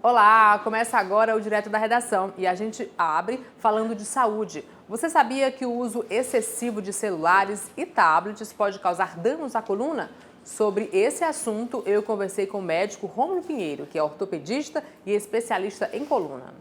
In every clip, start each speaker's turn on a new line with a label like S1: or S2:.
S1: Olá, começa agora o Direto da Redação e a gente abre falando de saúde. Você sabia que o uso excessivo de celulares e tablets pode causar danos à coluna? Sobre esse assunto, eu conversei com o médico Rômulo Pinheiro, que é ortopedista e especialista em coluna.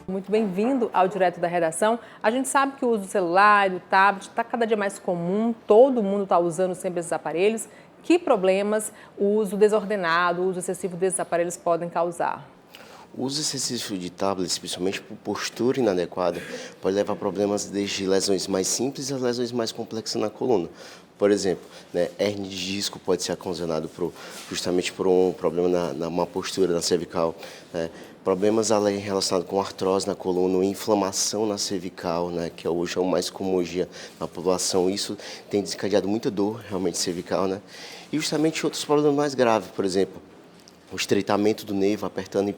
S1: Muito bem-vindo ao Direto da Redação. A gente sabe que o uso do celular e do tablet está cada dia mais comum, todo mundo está usando sempre esses aparelhos. Que problemas o uso desordenado, o uso excessivo desses aparelhos podem causar?
S2: O uso excessivo de tablets, principalmente por postura inadequada, pode levar a problemas desde lesões mais simples a lesões mais complexas na coluna. Por exemplo, hérnia de disco pode ser ocasionado justamente por um problema na má postura na cervical. Problemas além relacionados com artrose na coluna, inflamação na cervical, que hoje é o mais comum hoje na população. Isso tem desencadeado muita dor realmente cervical. E justamente outros problemas mais graves, por exemplo, o estreitamento do nervo, apertando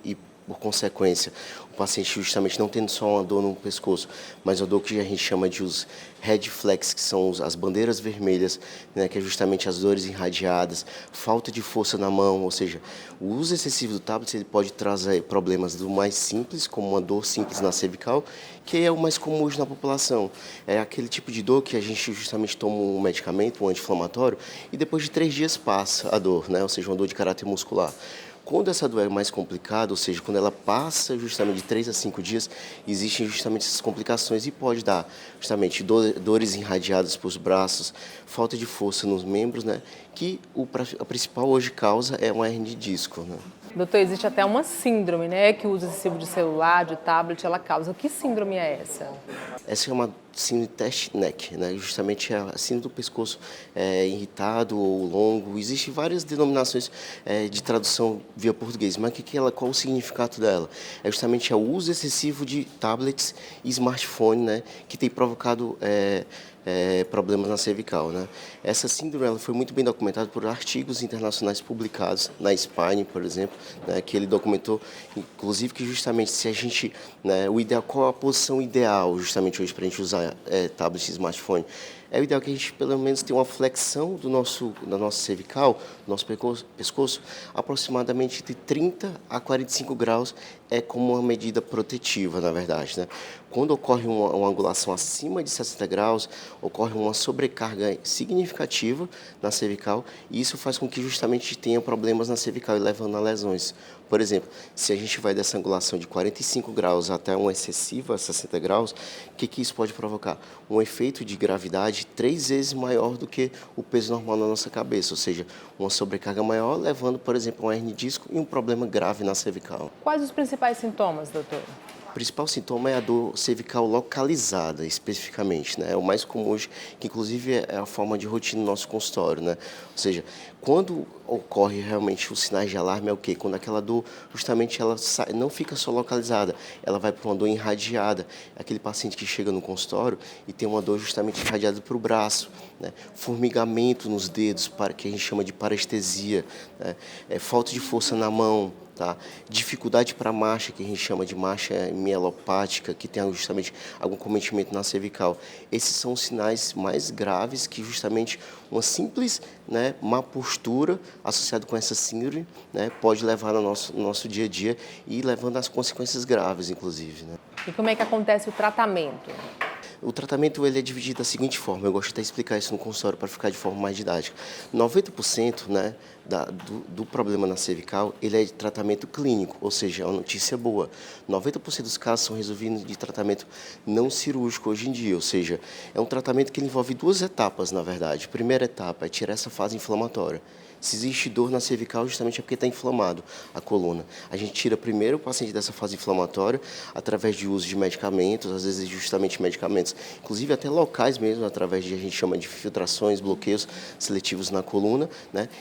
S2: e por consequência, o paciente justamente não tendo só uma dor no pescoço, mas uma dor que a gente chama de os red flags, que são as bandeiras vermelhas, que é justamente as dores irradiadas, falta de força na mão, ou seja, o uso excessivo do tablet ele pode trazer problemas do mais simples, como uma dor simples na cervical, que é o mais comum hoje na população. É aquele tipo de dor que a gente justamente toma um medicamento, um anti-inflamatório, e depois de 3 dias passa a dor, ou seja, uma dor de caráter muscular. Quando essa dor é mais complicada, ou seja, quando ela passa justamente de 3 a 5 dias, existem justamente essas complicações e pode dar justamente dores irradiadas para os braços, falta de força nos membros, que a principal hoje causa é uma hernia de disco.
S1: Doutor, existe até uma síndrome, que o uso excessivo de celular, de tablet, ela causa. Que síndrome é essa?
S2: Essa é uma síndrome test neck, justamente a síndrome do pescoço irritado ou longo. Existem várias denominações de tradução via português, mas qual o significado dela? É justamente o uso excessivo de tablets e smartphone, que tem provocado problemas na cervical. Essa síndrome ela foi muito bem documentada por artigos internacionais publicados na Espanha, por exemplo, que ele documentou, inclusive, que justamente se a gente, o ideal, qual a posição ideal justamente hoje para a gente usar tablet e smartphone? É o ideal que a gente, pelo menos, tenha uma flexão da nossa cervical, do nosso pescoço, aproximadamente de 30 a 45 graus, é como uma medida protetiva, na verdade. Quando ocorre uma angulação acima de 60 graus, ocorre uma sobrecarga significativa na cervical, e isso faz com que justamente tenha problemas na cervical e levando a lesões. Por exemplo, se a gente vai dessa angulação de 45 graus até uma excessiva, 60 graus, o que isso pode provocar? Um efeito de gravidade 3 vezes maior do que o peso normal na nossa cabeça, ou seja, uma sobrecarga maior, levando, por exemplo, a uma hernia de disco e um problema grave na cervical.
S1: Quais os principais sintomas, doutor?
S2: O principal sintoma é a dor cervical localizada, especificamente. É o mais comum hoje, que inclusive é a forma de rotina do nosso consultório. Ou seja, quando ocorre realmente os sinais de alarme é o quê? Quando aquela dor, justamente, ela não fica só localizada, ela vai para uma dor irradiada. Aquele paciente que chega no consultório e tem uma dor justamente irradiada para o braço, formigamento nos dedos, que a gente chama de parestesia, falta de força na mão, dificuldade para marcha, que a gente chama de marcha mielopática, que tem justamente algum cometimento na cervical. Esses são os sinais mais graves que justamente uma simples má postura associada com essa síndrome pode levar no nosso dia a dia e levando às consequências graves, inclusive.
S1: E como é que acontece o tratamento?
S2: O tratamento ele é dividido da seguinte forma, eu gosto até de explicar isso no consultório para ficar de forma mais didática. 90% do problema na cervical ele é de tratamento clínico, ou seja, é uma notícia boa. 90% dos casos são resolvidos de tratamento não cirúrgico hoje em dia, ou seja, é um tratamento que envolve 2 etapas, na verdade. A primeira etapa é tirar essa fase inflamatória. Se existe dor na cervical, justamente é porque está inflamado a coluna. A gente tira primeiro o paciente dessa fase inflamatória através de uso de medicamentos, às vezes justamente medicamentos, inclusive até locais mesmo, através de a gente chama de filtrações, bloqueios seletivos na coluna,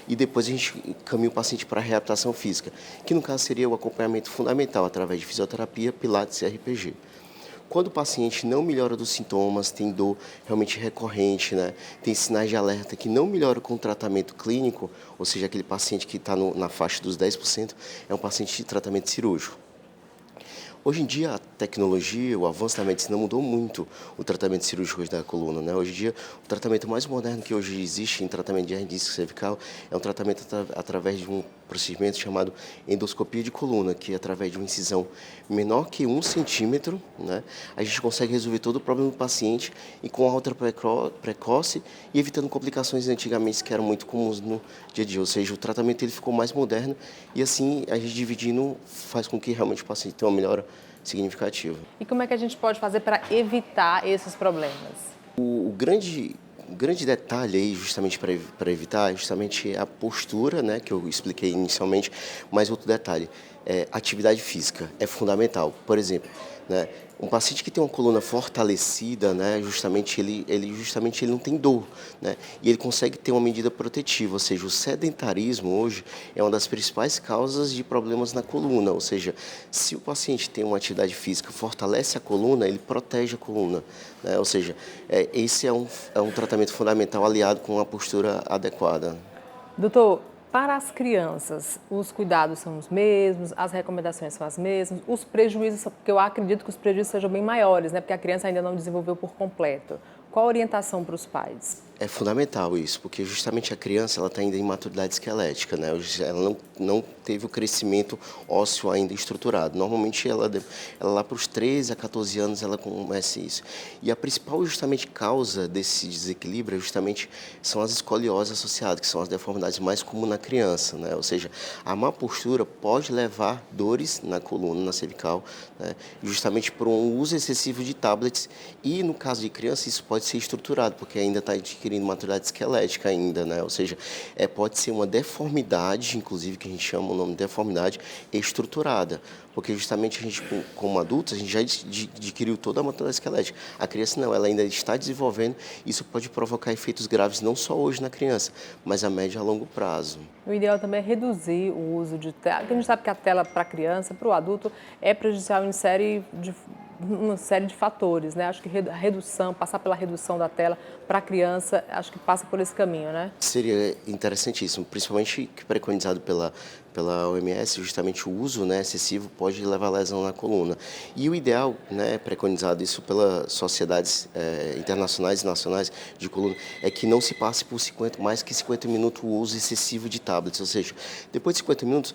S2: e depois a gente caminha o paciente para a reabilitação física, que no caso seria o acompanhamento fundamental através de fisioterapia, pilates e RPG. Quando o paciente não melhora dos sintomas, tem dor realmente recorrente, tem sinais de alerta que não melhora com o tratamento clínico, ou seja, aquele paciente que está na faixa dos 10%, é um paciente de tratamento cirúrgico. Hoje em dia, a tecnologia, o avanço da medicina mudou muito o tratamento cirúrgico da coluna. Hoje em dia, o tratamento mais moderno que hoje existe em tratamento de hernia disco cervical é um tratamento através de um procedimento chamado endoscopia de coluna, que através de uma incisão menor que 1 centímetro, né, a gente consegue resolver todo o problema do paciente e com alta precoce e evitando complicações antigamente que eram muito comuns no dia a dia. Ou seja, o tratamento ele ficou mais moderno e assim a gente dividindo faz com que realmente o paciente tenha uma melhora significativa.
S1: E como é que a gente pode fazer para evitar esses problemas?
S2: O grande detalhe aí, justamente para evitar, é justamente a postura, né, que eu expliquei inicialmente, mas outro detalhe, atividade física é fundamental. Por exemplo, né, um paciente que tem uma coluna fortalecida, né, justamente ele não tem dor, né, e ele consegue ter uma medida protetiva, ou seja, o sedentarismo hoje é uma das principais causas de problemas na coluna, ou seja, se o paciente tem uma atividade física, fortalece a coluna, ele protege a coluna, né, ou seja, esse é um tratamento fundamental aliado com uma postura adequada.
S1: Doutor, para as crianças, os cuidados são os mesmos, as recomendações são as mesmas, os prejuízos, porque eu acredito que os prejuízos sejam bem maiores, né? Porque a criança ainda não desenvolveu por completo. Qual a orientação para os pais?
S2: É fundamental isso, porque justamente a criança ela está ainda em maturidade esquelética, né? Ela não teve o crescimento ósseo ainda estruturado. Normalmente ela lá para os 13 a 14 anos ela começa isso. E a principal justamente causa desse desequilíbrio justamente são as escolioses associadas, que são as deformidades mais comuns na criança, né? Ou seja, a má postura pode levar dores na coluna, na cervical, né? Justamente por um uso excessivo de tablets e no caso de criança isso pode ser estruturado, porque ainda está adquirindo maturidade esquelética ainda, né? Ou seja, pode ser uma deformidade, inclusive que a gente chama o nome de deformidade estruturada, porque justamente a gente, como adultos, a gente já adquiriu toda a maturidade esquelética. A criança não, ela ainda está desenvolvendo, isso pode provocar efeitos graves não só hoje na criança, mas a médio e a longo prazo.
S1: O ideal também é reduzir o uso de tela, porque a gente sabe que a tela para a criança, para o adulto, é prejudicial em uma série de fatores, né? Acho que a redução, passar pela redução da tela para a criança, acho que passa por esse caminho, né?
S2: Seria interessantíssimo, principalmente que preconizado pela OMS, justamente o uso, né, excessivo pode levar a lesão na coluna. E o ideal, né, preconizado isso pelas sociedades internacionais e nacionais de coluna, é que não se passe por mais que 50 minutos o uso excessivo de tablets, ou seja, depois de 50 minutos,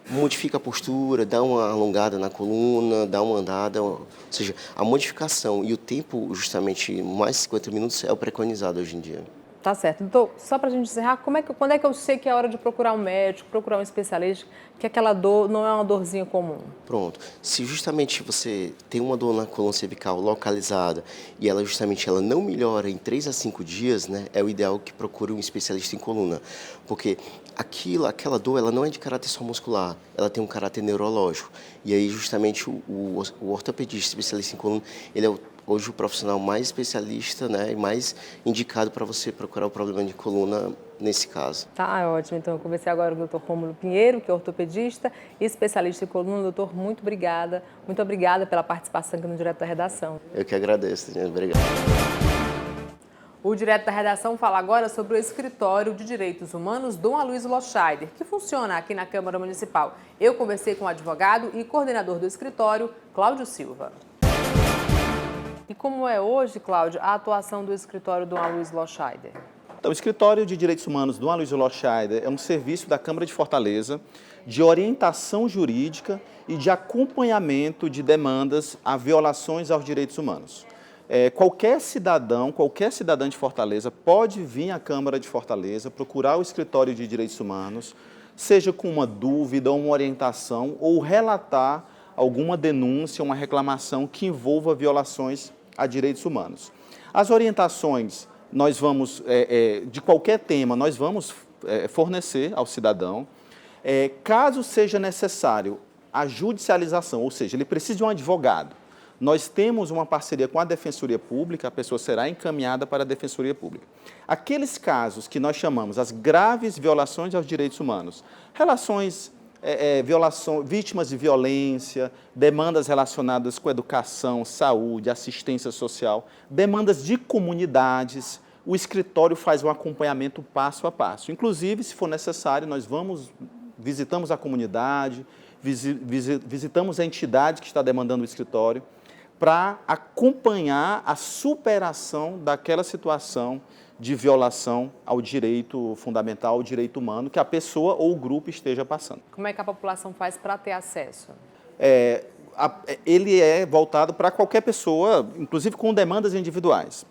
S2: modifica a postura, dá uma alongada na coluna, dá uma andada, ou seja, a modificação e o tempo, justamente mais de 50 minutos, é o preconizado hoje em dia.
S1: Tá certo. Então, só para a gente encerrar, quando é que eu sei que é hora de procurar um médico, procurar um especialista, que aquela dor não é uma dorzinha comum?
S2: Pronto. Se justamente você tem uma dor na coluna cervical localizada e ela justamente ela não melhora em 3 a 5 dias, né, é o ideal que procure um especialista em coluna, porque aquela dor ela não é de caráter só muscular, ela tem um caráter neurológico. E aí justamente o ortopedista especialista em coluna, ele é hoje o profissional mais especialista, né, e mais indicado para você procurar o problema de coluna nesse caso.
S1: Tá ótimo. Então, eu conversei agora com o Dr. Rômulo Pinheiro, que é ortopedista e especialista em coluna. Doutor, muito obrigada. Muito obrigada pela participação aqui no Direto da Redação.
S2: Eu que agradeço, Tatiana. Obrigado.
S1: O Direto da Redação fala agora sobre o Escritório de Direitos Humanos Dom Aloysio Loscheider, que funciona aqui na Câmara Municipal. Eu conversei com o advogado e coordenador do escritório, Cláudio Silva. E como é hoje, Cláudio, a atuação do escritório Dom Aloysio Loscheider?
S3: Então, o Escritório de Direitos Humanos Dom Aloysio Loscheider é um serviço da Câmara de Fortaleza de orientação jurídica e de acompanhamento de demandas a violações aos direitos humanos. Qualquer cidadã de Fortaleza pode vir à Câmara de Fortaleza, procurar o Escritório de Direitos Humanos, seja com uma dúvida, uma orientação ou relatar alguma denúncia, uma reclamação que envolva violações a direitos humanos. As orientações, nós vamos, de qualquer tema, nós vamos fornecer ao cidadão. Caso seja necessário a judicialização, ou seja, ele precisa de um advogado, nós temos uma parceria com a Defensoria Pública, a pessoa será encaminhada para a Defensoria Pública. Aqueles casos que nós chamamos as graves violações aos direitos humanos, vítimas de violência, demandas relacionadas com educação, saúde, assistência social, demandas de comunidades, o escritório faz um acompanhamento passo a passo. Inclusive, se for necessário, nós visitamos a comunidade, visitamos a entidade que está demandando o escritório, para acompanhar a superação daquela situação de violação ao direito fundamental, ao direito humano, que a pessoa ou o grupo esteja passando.
S1: Como é que a população faz para ter acesso?
S3: Ele é voltado para qualquer pessoa, inclusive com demandas individuais.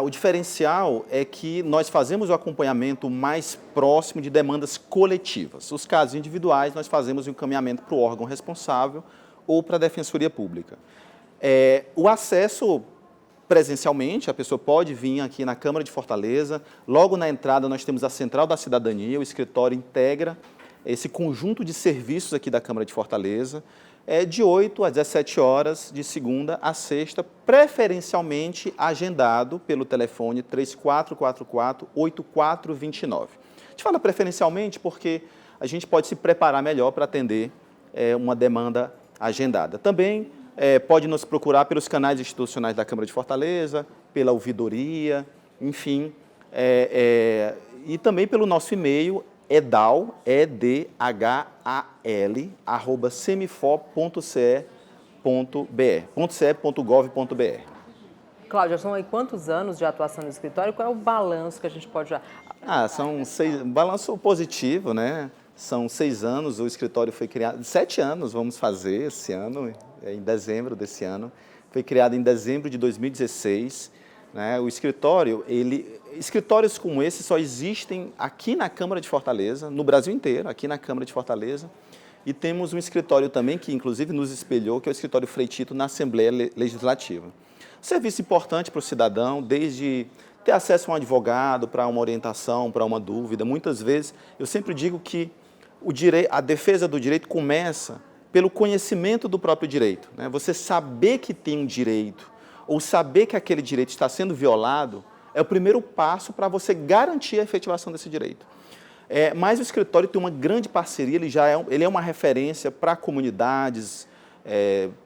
S3: O diferencial é que nós fazemos o acompanhamento mais próximo de demandas coletivas. Os casos individuais, nós fazemos o encaminhamento para o órgão responsável ou para a Defensoria Pública. O acesso presencialmente, a pessoa pode vir aqui na Câmara de Fortaleza. Logo na entrada, nós temos a Central da Cidadania, o escritório integra esse conjunto de serviços aqui da Câmara de Fortaleza, de 8 às 17 horas, de segunda a sexta, preferencialmente agendado pelo telefone 3444-8429. A gente fala preferencialmente porque a gente pode se preparar melhor para atender uma demanda agendada. Também pode nos procurar pelos canais institucionais da Câmara de Fortaleza, pela ouvidoria, enfim, e também pelo nosso e-mail, edal, semifo.ce.gov.br.
S1: Cláudia, são aí quantos anos de atuação no escritório? Qual é o balanço que a gente pode...
S3: São 6, balanço positivo, né? São 6 anos, o escritório foi criado, 7 anos vamos fazer esse ano, em dezembro desse ano. Foi criado em dezembro de 2016. Né? O escritório, escritórios como esse só existem aqui na Câmara de Fortaleza, no Brasil inteiro, aqui na Câmara de Fortaleza. E temos um escritório também que, inclusive, nos espelhou, que é o escritório Frei Tito, na Assembleia Legislativa. Serviço importante para o cidadão, desde ter acesso a um advogado, para uma orientação, para uma dúvida. Muitas vezes, eu sempre digo que a defesa do direito começa pelo conhecimento do próprio direito. Né? Você saber que tem um direito, ou saber que aquele direito está sendo violado, é o primeiro passo para você garantir a efetivação desse direito. Mas o escritório tem uma grande parceria, ele é uma referência para comunidades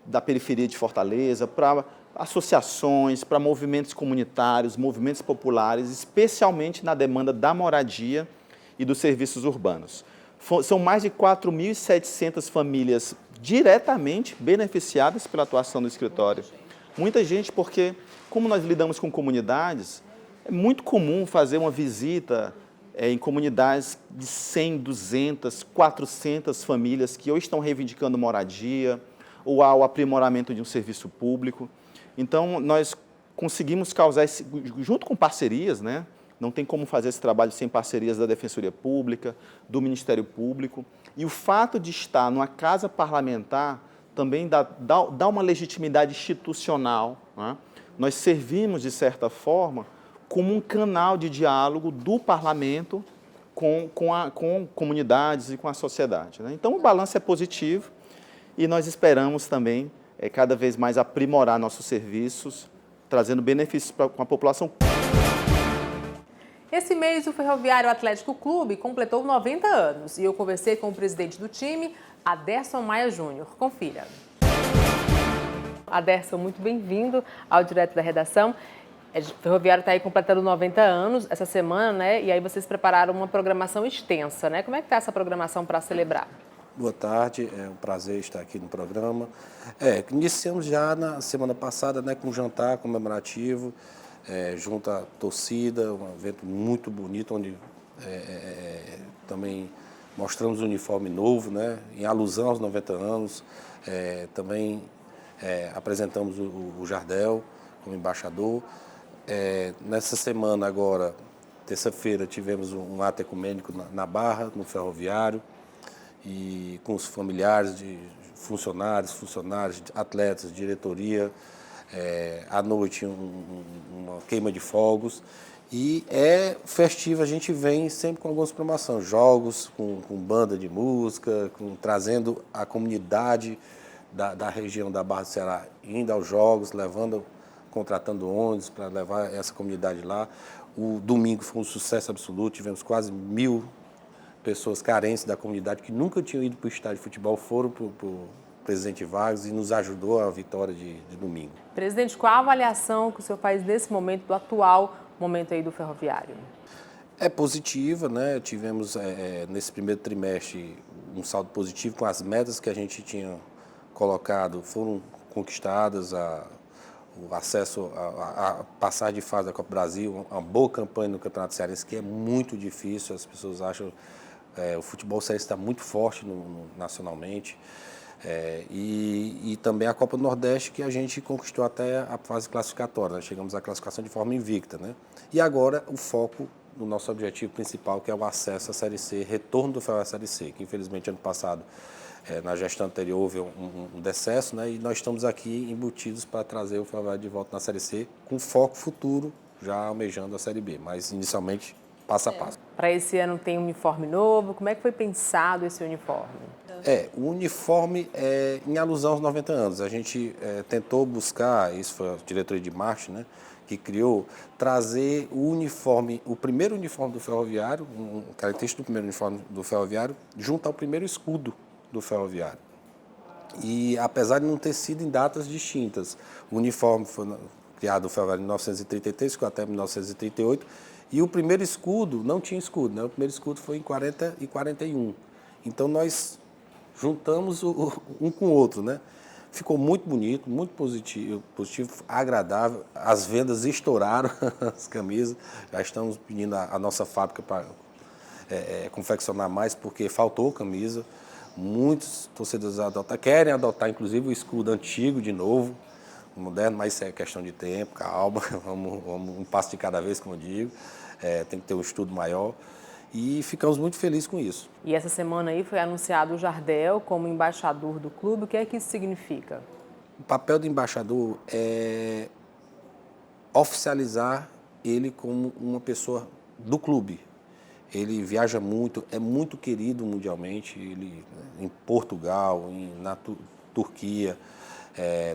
S3: da periferia de Fortaleza, para associações, para movimentos comunitários, movimentos populares, especialmente na demanda da moradia e dos serviços urbanos. São mais de 4.700 famílias diretamente beneficiadas pela atuação do escritório. Muita gente, porque como nós lidamos com comunidades, é muito comum fazer uma visita em comunidades de 100, 200, 400 famílias que ou estão reivindicando moradia ou ao aprimoramento de um serviço público. Então, nós conseguimos causar, junto com parcerias, né? Não tem como fazer esse trabalho sem parcerias da Defensoria Pública, do Ministério Público. E o fato de estar numa casa parlamentar também dá uma legitimidade institucional. Né? Nós servimos, de certa forma, como um canal de diálogo do parlamento com comunidades e com a sociedade. Né? Então, o balanço é positivo e nós esperamos também cada vez mais aprimorar nossos serviços, trazendo benefícios com a população.
S1: Esse mês, o Ferroviário Atlético Clube completou 90 anos e eu conversei com o presidente do time, Aderson Maia Júnior. Confira. Aderson, muito bem-vindo ao Direto da Redação. O Ferroviário está aí completando 90 anos essa semana, né? E aí vocês prepararam uma programação extensa, né? Como é que está essa programação para celebrar?
S4: Boa tarde, é um prazer estar aqui no programa. Iniciamos já na semana passada, né, com um jantar comemorativo, junto à torcida, um evento muito bonito, onde também mostramos um uniforme novo, né, em alusão aos 90 anos. Também apresentamos o Jardel como embaixador. Nessa semana agora, terça-feira, tivemos um ato ecumênico na Barra, no Ferroviário, e com os familiares de funcionários, atletas, diretoria. À noite, uma queima de fogos. E é festivo, a gente vem sempre com algumas promoções, jogos, com banda de música, trazendo a comunidade da região da Barra do Ceará, indo aos jogos, contratando ônibus para levar essa comunidade lá. O domingo foi um sucesso absoluto, tivemos quase 1.000 pessoas carentes da comunidade que nunca tinham ido para o estádio de futebol, foram para o Presidente Vargas e nos ajudou a vitória de domingo.
S1: Presidente, qual a avaliação que o senhor faz desse momento, do atual momento aí do Ferroviário?
S4: É positiva, né? Tivemos nesse primeiro trimestre um saldo positivo com as metas que a gente tinha colocado, foram conquistadas. o acesso a passar de fase da Copa do Brasil, uma boa campanha no Campeonato Cearense, que é muito difícil, as pessoas acham o futebol cearense está muito forte nacionalmente. E também a Copa do Nordeste, que a gente conquistou até a fase classificatória, nós chegamos à classificação de forma invicta, né? E agora o foco no nosso objetivo principal, que é o acesso à Série C, retorno do Ferroviário à Série C, que infelizmente ano passado, na gestão anterior, houve um decesso, né? E nós estamos aqui embutidos para trazer o Ferroviário de volta na Série C, com foco futuro, já almejando a Série B, mas inicialmente passo a passo.
S1: Para esse ano tem um uniforme novo, como é que foi pensado esse uniforme?
S4: O uniforme é em alusão aos 90 anos. A gente tentou buscar, isso foi a diretoria de marketing, né, que criou, trazer o uniforme, o primeiro uniforme do Ferroviário, característica do primeiro uniforme do Ferroviário, junto ao primeiro escudo do Ferroviário. E apesar de não ter sido em datas distintas, o uniforme foi criado no Ferroviário em 1933, ficou até 1938, e o primeiro escudo não tinha escudo, né? O primeiro escudo foi em 40 e 41. Então nós juntamos um com o outro, né? Ficou muito bonito, muito positivo, agradável. As vendas estouraram, as camisas. Já estamos pedindo a nossa fábrica para confeccionar mais, porque faltou camisa. Muitos torcedores querem adotar, inclusive, o escudo antigo de novo, moderno, mas isso é questão de tempo, calma, vamos um passo de cada vez, como eu digo. Tem que ter um estudo maior. E ficamos muito felizes com isso.
S1: E essa semana aí foi anunciado o Jardel como embaixador do clube. O que é que isso significa?
S4: O papel do embaixador é oficializar ele como uma pessoa do clube. Ele viaja muito, é muito querido mundialmente, ele, em Portugal, na Turquia,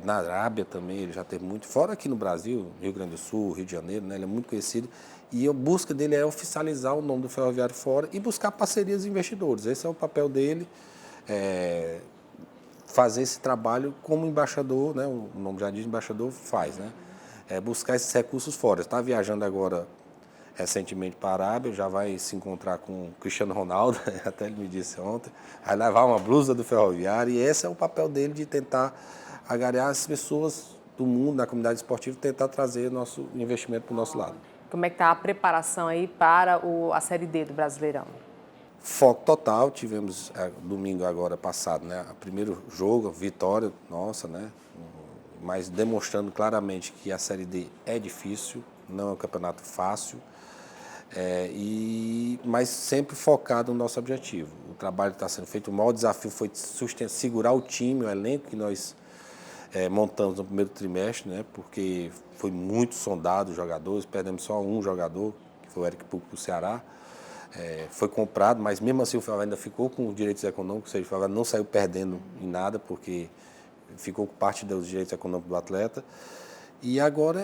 S4: na Arábia também, ele já teve muito, fora aqui no Brasil, Rio Grande do Sul, Rio de Janeiro, né, ele é muito conhecido. E a busca dele é oficializar o nome do Ferroviário fora e buscar parcerias de investidores. Esse é o papel dele, fazer esse trabalho como embaixador, né, o nome já diz, embaixador faz, né, buscar esses recursos fora. Está viajando agora recentemente para a Arábia, já vai se encontrar com o Cristiano Ronaldo, até ele me disse ontem, vai levar uma blusa do Ferroviário, e esse é o papel dele, de tentar agregar as pessoas do mundo, da comunidade esportiva, tentar trazer nosso investimento para o nosso lado.
S1: Como é que está a preparação aí para a Série D do Brasileirão?
S4: Foco total, tivemos domingo agora passado, né, o primeiro jogo, vitória nossa, né, mas demonstrando claramente que a Série D é difícil, não é um campeonato fácil, mas sempre focado no nosso objetivo. O trabalho que está sendo feito, o maior desafio foi segurar o time, o elenco que nós montamos no primeiro trimestre, né, porque foi muito sondado os jogadores, perdemos só um jogador, que foi o Eric Pupo do Ceará. Foi comprado, mas mesmo assim o Ferroviário ainda ficou com os direitos econômicos, ou seja, o Ferroviário não saiu perdendo em nada, porque ficou com parte dos direitos econômicos do atleta. E agora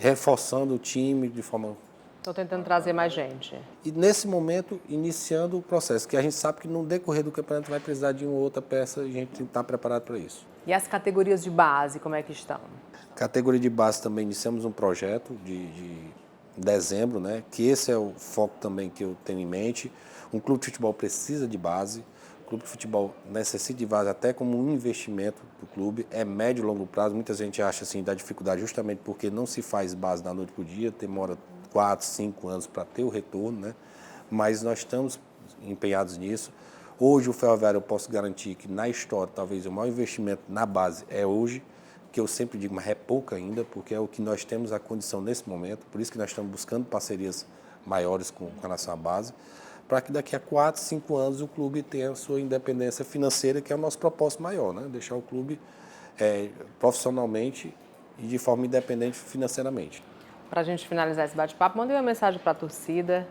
S4: reforçando o time de forma...
S1: Estou tentando trazer mais gente.
S4: E nesse momento, iniciando o processo, que a gente sabe que no decorrer do campeonato vai precisar de uma ou outra peça, e a gente está preparado para isso.
S1: E as categorias de base, como é que estão?
S4: Categoria de base também iniciamos um projeto de dezembro, né? Que esse é o foco também que eu tenho em mente. Um clube de futebol precisa de base, o clube de futebol necessita de base até como um investimento do clube, é médio e longo prazo. Muita gente acha assim, da dificuldade justamente porque não se faz base da noite para o dia, demora 4, 5 anos para ter o retorno, né? Mas nós estamos empenhados nisso. Hoje o Ferroviário eu posso garantir que na história talvez o maior investimento na base é hoje, que eu sempre digo, mas é pouco ainda, porque é o que nós temos a condição nesse momento, por isso que nós estamos buscando parcerias maiores com relação à base, para que daqui a 4, 5 anos o clube tenha a sua independência financeira, que é o nosso propósito maior, né? Deixar o clube profissionalmente e de forma independente financeiramente.
S1: Para a gente finalizar esse bate-papo, mandei uma mensagem para a torcida.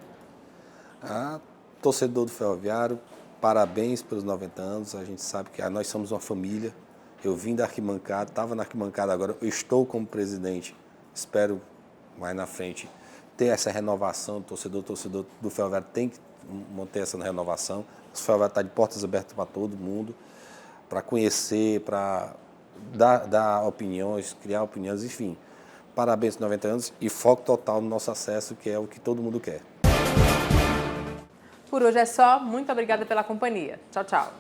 S4: Torcedor do Ferroviário, parabéns pelos 90 anos, a gente sabe que nós somos uma família. Eu vim da arquibancada, estava na arquibancada agora, eu estou como presidente, espero mais na frente ter essa renovação, o torcedor do Ferroviário tem que manter essa renovação. O Ferroviário está de portas abertas para todo mundo, para conhecer, para dar opiniões, criar opiniões, enfim. Parabéns pelos 90 anos e foco total no nosso acesso, que é o que todo mundo quer.
S1: Por hoje é só, muito obrigada pela companhia. Tchau, tchau.